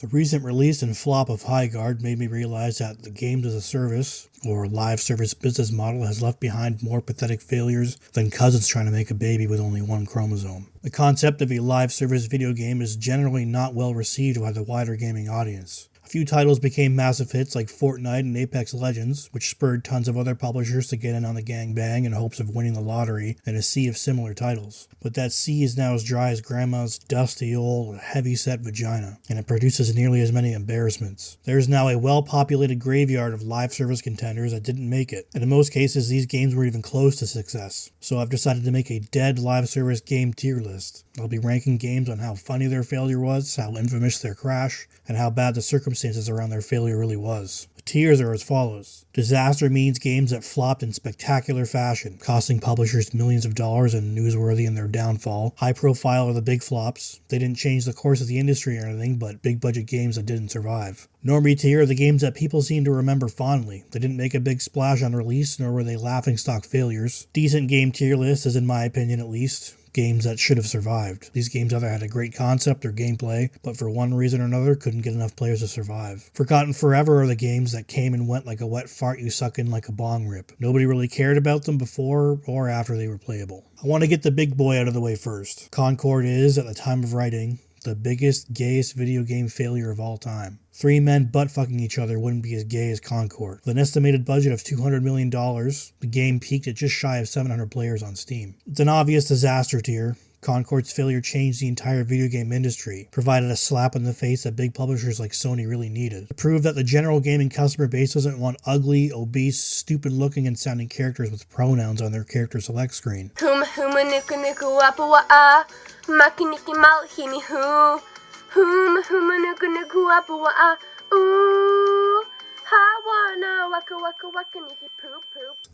The recent release and flop of Highguard made me realize that the games as a service, or live service business model, has left behind more pathetic failures than cousins trying to make a baby with only one chromosome. The concept of a live service video game is generally not well received by the wider gaming audience. A few titles became massive hits like Fortnite and Apex Legends, which spurred tons of other publishers to get in on the gangbang in hopes of winning the lottery in a sea of similar titles. But that sea is now as dry as grandma's dusty old heavy-set vagina, and it produces nearly as many embarrassments. There is now a well-populated graveyard of live service contenders that didn't make it, and in most cases these games weren't even close to success. So I've decided to make a dead live service game tier list. I'll be ranking games on how funny their failure was, how infamous their crash, and how bad the circumstances around their failure really was. The tiers are as follows. Disaster means games that flopped in spectacular fashion, costing publishers millions of dollars and newsworthy in their downfall. High profile are the big flops. They didn't change the course of the industry or anything, but big budget games that didn't survive. Normie tier are the games that people seem to remember fondly. They didn't make a big splash on release, nor were they laughingstock failures. Decent game tier list is, in my opinion at least, games that should have survived. These games either had a great concept or gameplay, but for one reason or another couldn't get enough players to survive. Forgotten forever are the games that came and went like a wet fart you suck in like a bong rip. Nobody really cared about them before or after they were playable. I want to get the big boy out of the way first. Concord is, at the time of writing, the biggest, gayest video game failure of all time. 3 men butt-fucking each other wouldn't be as gay as Concord. With an estimated budget of $200 million, the game peaked at just shy of 700 players on Steam. It's an obvious disaster tier. Concord's failure changed the entire video game industry, provided a slap in the face that big publishers like Sony really needed. To prove that the general gaming customer base doesn't want ugly, obese, stupid-looking and sounding characters with pronouns on their character select screen.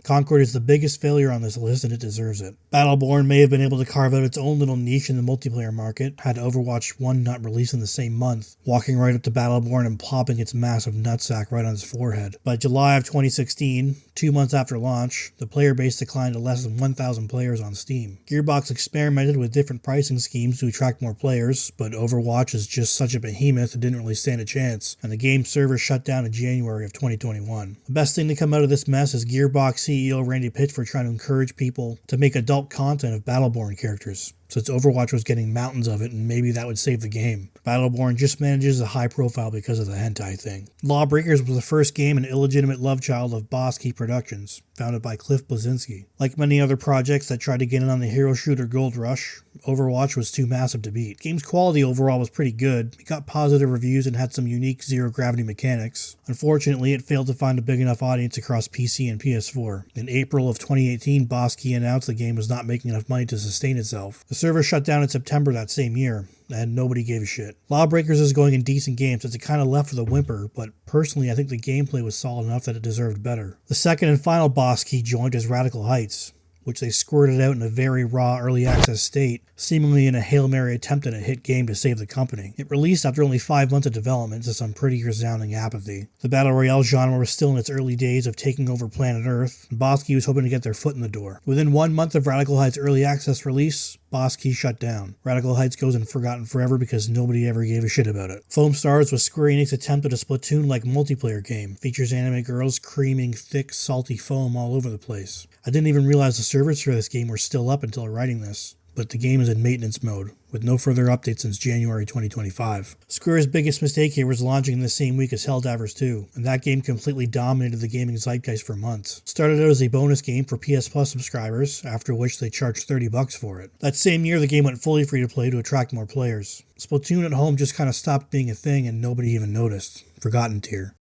Concord is the biggest failure on this list and it deserves it. Battleborn may have been able to carve out its own little niche in the multiplayer market, had Overwatch 1 not released in the same month, walking right up to Battleborn and plopping its massive nutsack right on his forehead. By July of 2016, 2 months after launch, the player base declined to less than 1,000 players on Steam. Gearbox experimented with different pricing schemes to attract more players, but Overwatch is just such a behemoth it didn't really stand a chance, and the game's server shut down in January of 2021. The best thing to come out of this mess is Gearbox CEO Randy Pitchford trying to encourage people to make adult content of Battleborn characters, since Overwatch was getting mountains of it and maybe that would save the game. Battleborn just manages a high profile because of the hentai thing. Lawbreakers was the first game and illegitimate love child of Boss Key Productions, founded by Cliff Bleszinski. Like many other projects that tried to get in on the hero shooter gold rush, Overwatch was too massive to beat. The game's quality overall was pretty good. It got positive reviews and had some unique zero-gravity mechanics. Unfortunately, it failed to find a big enough audience across PC and PS4. In April of 2018, Boss Key announced the game was not making enough money to sustain itself. The server shut down in September that same year, and nobody gave a shit. Lawbreakers is going in decent games since it kind of left with a whimper, but personally I think the gameplay was solid enough that it deserved better. The second and final Boss Key joint is Radical Heights, which they squirted out in a very raw early access state, seemingly in a Hail Mary attempt at a hit game to save the company. It released after only 5 months of development to some pretty resounding apathy. The Battle Royale genre was still in its early days of taking over planet Earth, and Boss Key was hoping to get their foot in the door. Within 1 month of Radical Heights' early access release, Boss Key shut down. Radical Heights goes in forgotten forever because nobody ever gave a shit about it. Foam Stars was Square Enix's attempt at a Splatoon-like multiplayer game. Features anime girls creaming thick, salty foam all over the place. I didn't even realize the servers for this game were still up until writing this, but the game is in maintenance mode, with no further updates since January 2025. Square's biggest mistake here was launching in the same week as Helldivers 2, and that game completely dominated the gaming zeitgeist for months. It started out as a bonus game for PS Plus subscribers, after which they charged $30 for it. That same year, the game went fully free to play to attract more players. Splatoon at home just kind of stopped being a thing and nobody even noticed. Forgotten tier.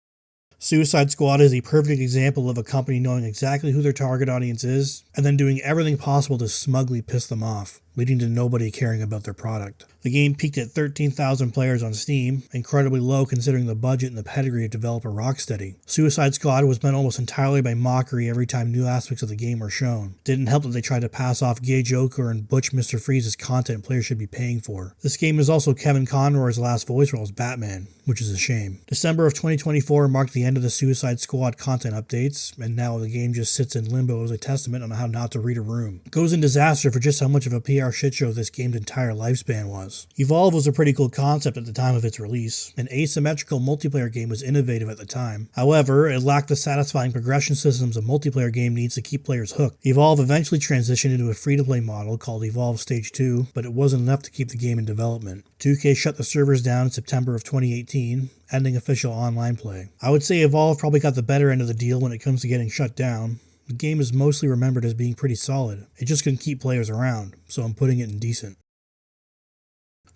Suicide Squad is a perfect example of a company knowing exactly who their target audience is, and then doing everything possible to smugly piss them off, leading to nobody caring about their product. The game peaked at 13,000 players on Steam, incredibly low considering the budget and the pedigree of developer Rocksteady. Suicide Squad was met almost entirely by mockery every time new aspects of the game were shown. It didn't help that they tried to pass off Gay Joker and Butch Mr. Freeze as content players should be paying for. This game is also Kevin Conroy's last voice role as Batman, which is a shame. December of 2024 marked the end of the Suicide Squad content updates, and now the game just sits in limbo as a testament on how not to read a room. It goes in disaster for just how much of a PR PR shitshow this game's entire lifespan was. Evolve was a pretty cool concept at the time of its release. An asymmetrical multiplayer game was innovative at the time. However, it lacked the satisfying progression systems a multiplayer game needs to keep players hooked. Evolve eventually transitioned into a free-to-play model called Evolve Stage 2, but it wasn't enough to keep the game in development. 2K shut the servers down in September of 2018, ending official online play. I would say Evolve probably got the better end of the deal when it comes to getting shut down. The game is mostly remembered as being pretty solid. It just couldn't keep players around, so I'm putting it in decent.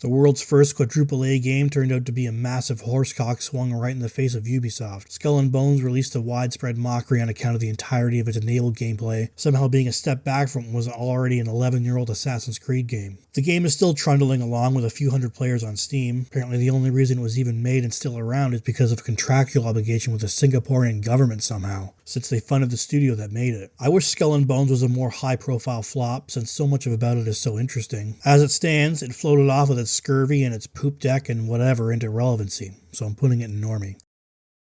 The world's first quadruple A game turned out to be a massive horsecock swung right in the face of Ubisoft. Skull and Bones released a widespread mockery on account of the entirety of its enabled gameplay, somehow being a step back from what was already an 11-year-old Assassin's Creed game. The game is still trundling along with a few hundred players on Steam. Apparently the only reason it was even made and still around is because of a contractual obligation with the Singaporean government somehow, since they funded the studio that made it. I wish Skull and Bones was a more high-profile flop, since so much about it is so interesting. As it stands, it floated off with its scurvy and its poop deck and whatever into relevancy, so I'm putting it in normie.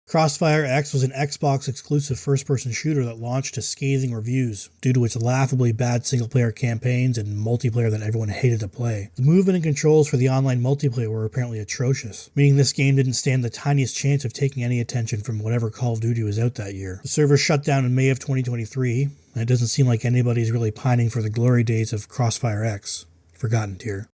Crossfire X was an Xbox exclusive first-person shooter that launched to scathing reviews due to its laughably bad single-player campaigns and multiplayer that everyone hated to play. The movement and controls for the online multiplayer were apparently atrocious, meaning this game didn't stand the tiniest chance of taking any attention from whatever Call of Duty was out that year. The server shut down in May of 2023, and it doesn't seem like anybody's really pining for the glory days of Crossfire X. Forgotten tier.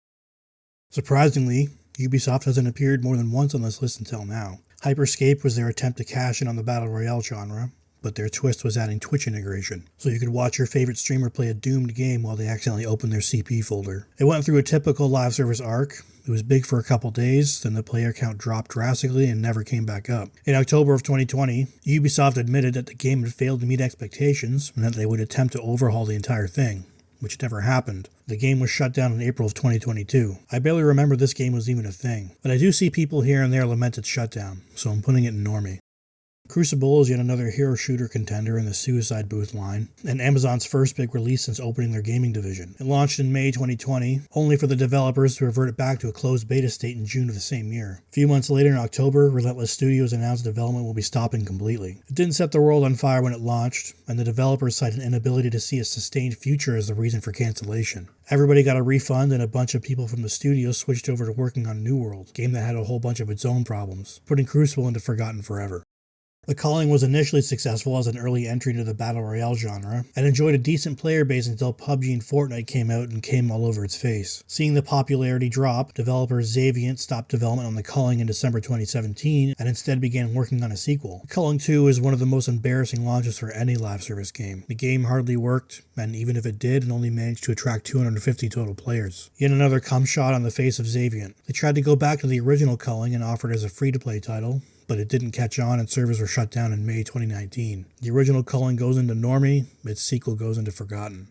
Surprisingly, Ubisoft hasn't appeared more than once on this list until now. Hyperscape was their attempt to cash in on the Battle Royale genre, but their twist was adding Twitch integration, so you could watch your favorite streamer play a doomed game while they accidentally opened their CP folder. It went through a typical live service arc. It was big for a couple days, then the player count dropped drastically and never came back up. In October of 2020, Ubisoft admitted that the game had failed to meet expectations and that they would attempt to overhaul the entire thing, which never happened. The game was shut down in April of 2022. I barely remember this game was even a thing, but I do see people here and there lament its shutdown, so I'm putting it in normie. Crucible is yet another hero shooter contender in the Suicide Booth line, and Amazon's first big release since opening their gaming division. It launched in May 2020, only for the developers to revert it back to a closed beta state in June of the same year. A few months later in October, Relentless Studios announced development will be stopping completely. It didn't set the world on fire when it launched, and the developers cited an inability to see a sustained future as the reason for cancellation. Everybody got a refund, and a bunch of people from the studio switched over to working on New World, a game that had a whole bunch of its own problems, putting Crucible into forgotten forever. The Calling was initially successful as an early entry into the Battle Royale genre, and enjoyed a decent player base until PUBG and Fortnite came out and came all over its face. Seeing the popularity drop, developer Xaviant stopped development on The Calling in December 2017, and instead began working on a sequel. The Calling 2 is one of the most embarrassing launches for any live service game. The game hardly worked, and even if it did, it only managed to attract 250 total players. Yet another cum shot on the face of Xaviant. They tried to go back to the original Calling and offer it as a free-to-play title, but it didn't catch on and servers were shut down in May 2019. The original Calling goes into normie, its sequel goes into forgotten.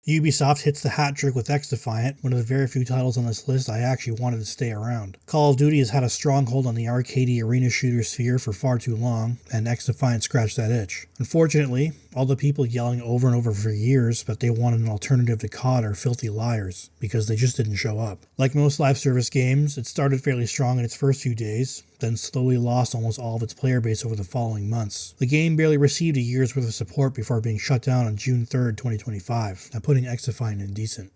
Ubisoft hits the hat trick with XDefiant, one of the very few titles on this list I actually wanted to stay around. Call of Duty has had a stronghold on the arcadey arena shooter sphere for far too long, and XDefiant scratched that itch. Unfortunately, all the people yelling over and over for years that they wanted an alternative to COD are filthy liars, because they just didn't show up. Like most live service games, it started fairly strong in its first few days, then slowly lost almost all of its player base over the following months. The game barely received a year's worth of support before being shut down on June 3rd, 2025, and putting XDefiant in decent.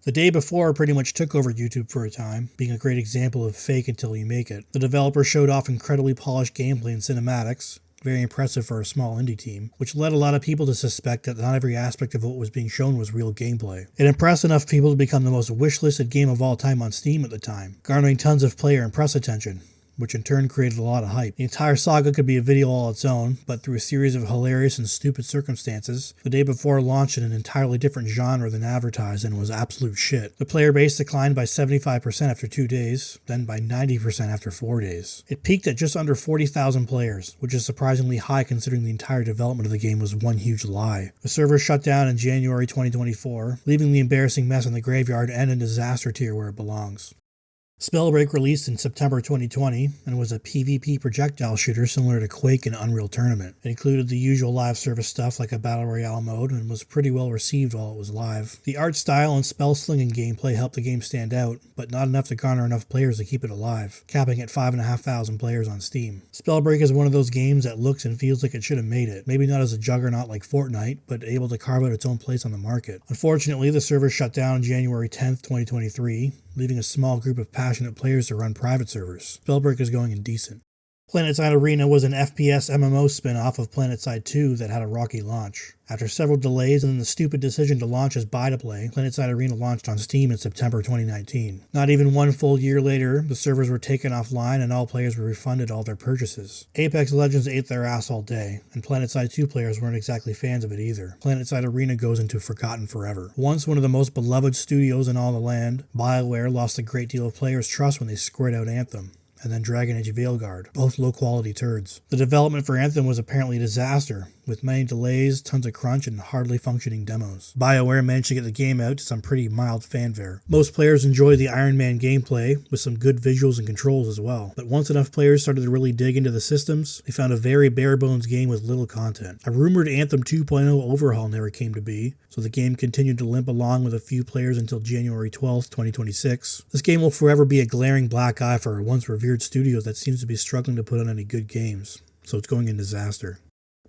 The Day Before pretty much took over YouTube for a time, being a great example of fake until you make it. The developer showed off incredibly polished gameplay and cinematics, very impressive for a small indie team, which led a lot of people to suspect that not every aspect of what was being shown was real gameplay. It impressed enough people to become the most wishlisted game of all time on Steam at the time, garnering tons of player and press attention, which in turn created a lot of hype. The entire saga could be a video all its own, but through a series of hilarious and stupid circumstances, The Day Before launched in an entirely different genre than advertised and was absolute shit. The player base declined by 75% after 2 days, then by 90% after 4 days. It peaked at just under 40,000 players, which is surprisingly high considering the entire development of the game was one huge lie. The server shut down in January 2024, leaving the embarrassing mess in the graveyard and in disaster tier where it belongs. Spellbreak released in September 2020 and was a PvP projectile shooter similar to Quake and Unreal Tournament. It included the usual live service stuff like a Battle Royale mode and was pretty well received while it was live. The art style and spell slinging gameplay helped the game stand out, but not enough to garner enough players to keep it alive, capping at 5,500 players on Steam. Spellbreak is one of those games that looks and feels like it should have made it, maybe not as a juggernaut like Fortnite, but able to carve out its own place on the market. Unfortunately, the server shut down on January 10th, 2023, leaving a small group of passionate players to run private servers. Spellbreak is going indecent. PlanetSide Arena was an FPS MMO spin-off of PlanetSide 2 that had a rocky launch. After several delays and the stupid decision to launch as buy-to-play, PlanetSide Arena launched on Steam in September 2019. Not even one full year later, the servers were taken offline and all players were refunded all their purchases. Apex Legends ate their ass all day, and PlanetSide 2 players weren't exactly fans of it either. PlanetSide Arena goes into forgotten forever. Once one of the most beloved studios in all the land, BioWare lost a great deal of players' trust when they squared out Anthem, and then Dragon Age Veilguard, both low-quality turds. The development for Anthem was apparently a disaster, with many delays, tons of crunch, and hardly functioning demos. BioWare managed to get the game out to some pretty mild fanfare. Most players enjoyed the Iron Man gameplay, with some good visuals and controls as well, but once enough players started to really dig into the systems, they found a very bare-bones game with little content. A rumored Anthem 2.0 overhaul never came to be, so the game continued to limp along with a few players until January 12th, 2026. This game will forever be a glaring black eye for a once revered studio that seems to be struggling to put on any good games, so it's going in disaster.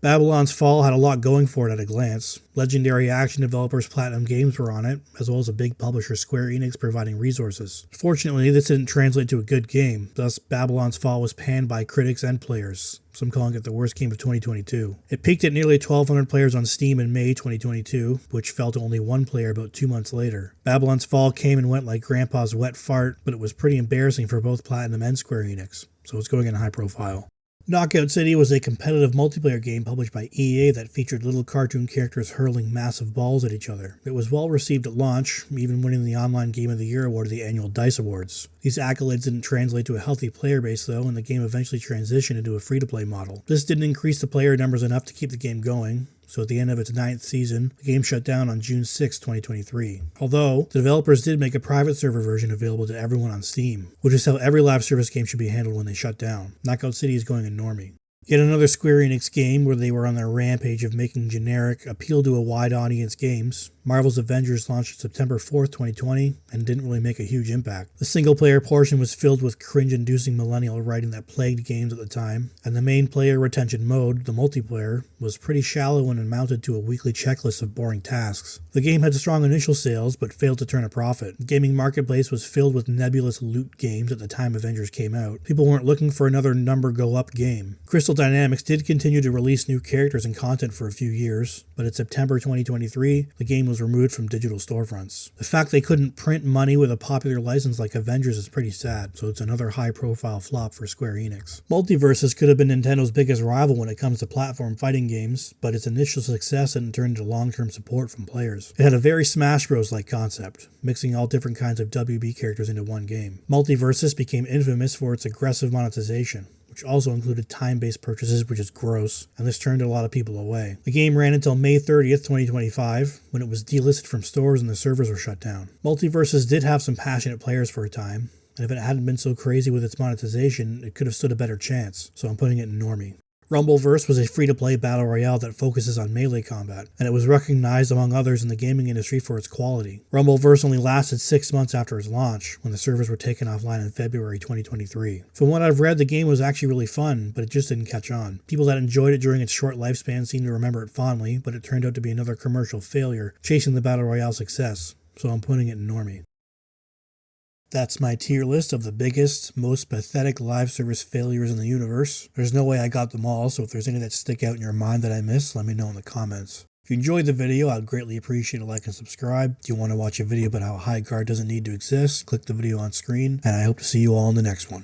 Babylon's Fall had a lot going for it at a glance. Legendary action developers Platinum Games were on it, as well as a big publisher Square Enix providing resources. Fortunately, this didn't translate to a good game, thus Babylon's Fall was panned by critics and players, some calling it the worst game of 2022. It peaked at nearly 1,200 players on Steam in May 2022, which fell to only one player about 2 months later. Babylon's Fall came and went like Grandpa's wet fart, but it was pretty embarrassing for both Platinum and Square Enix, so it's going in high profile. Knockout City was a competitive multiplayer game published by EA that featured little cartoon characters hurling massive balls at each other. It was well received at launch, even winning the Online Game of the Year award at the annual DICE Awards. These accolades didn't translate to a healthy player base though, and the game eventually transitioned into a free-to-play model. This didn't increase the player numbers enough to keep the game going, so at the end of its 9th season, the game shut down on June 6, 2023. Although, the developers did make a private server version available to everyone on Steam, which is how every live service game should be handled when they shut down. Knockout City is going in normie. Yet another Square Enix game where they were on their rampage of making generic, appeal to a wide audience games. Marvel's Avengers launched September 4th, 2020, and didn't really make a huge impact. The single-player portion was filled with cringe-inducing millennial writing that plagued games at the time, and the main player retention mode, the multiplayer, was pretty shallow and amounted to a weekly checklist of boring tasks. The game had strong initial sales, but failed to turn a profit. The gaming marketplace was filled with nebulous loot games at the time Avengers came out. People weren't looking for another number-go-up game. Crystal Dynamics did continue to release new characters and content for a few years, but in September 2023, the game was removed from digital storefronts. The fact they couldn't print money with a popular license like Avengers is pretty sad, so it's another high-profile flop for Square Enix. Multiversus could have been Nintendo's biggest rival when it comes to platform fighting games, but its initial success didn't turn into long-term support from players. It had a very Smash Bros.-like concept, mixing all different kinds of WB characters into one game. Multiversus became infamous for its aggressive monetization, which also included time-based purchases, which is gross, and this turned a lot of people away. The game ran until May 30th, 2025, when it was delisted from stores and the servers were shut down. Multiversus did have some passionate players for a time, and if it hadn't been so crazy with its monetization, it could have stood a better chance, so I'm putting it in normie. Rumbleverse was a free-to-play battle royale that focuses on melee combat, and it was recognized among others in the gaming industry for its quality. Rumbleverse only lasted 6 months after its launch, when the servers were taken offline in February 2023. From what I've read, the game was actually really fun, but it just didn't catch on. People that enjoyed it during its short lifespan seem to remember it fondly, but it turned out to be another commercial failure, chasing the battle royale success, so I'm putting it in normie. That's my tier list of the biggest, most pathetic live service failures in the universe. There's no way I got them all, so if there's any that stick out in your mind that I missed, let me know in the comments. If you enjoyed the video, I'd greatly appreciate a like and subscribe. If you want to watch a video about how Highguard doesn't need to exist, click the video on screen, and I hope to see you all in the next one.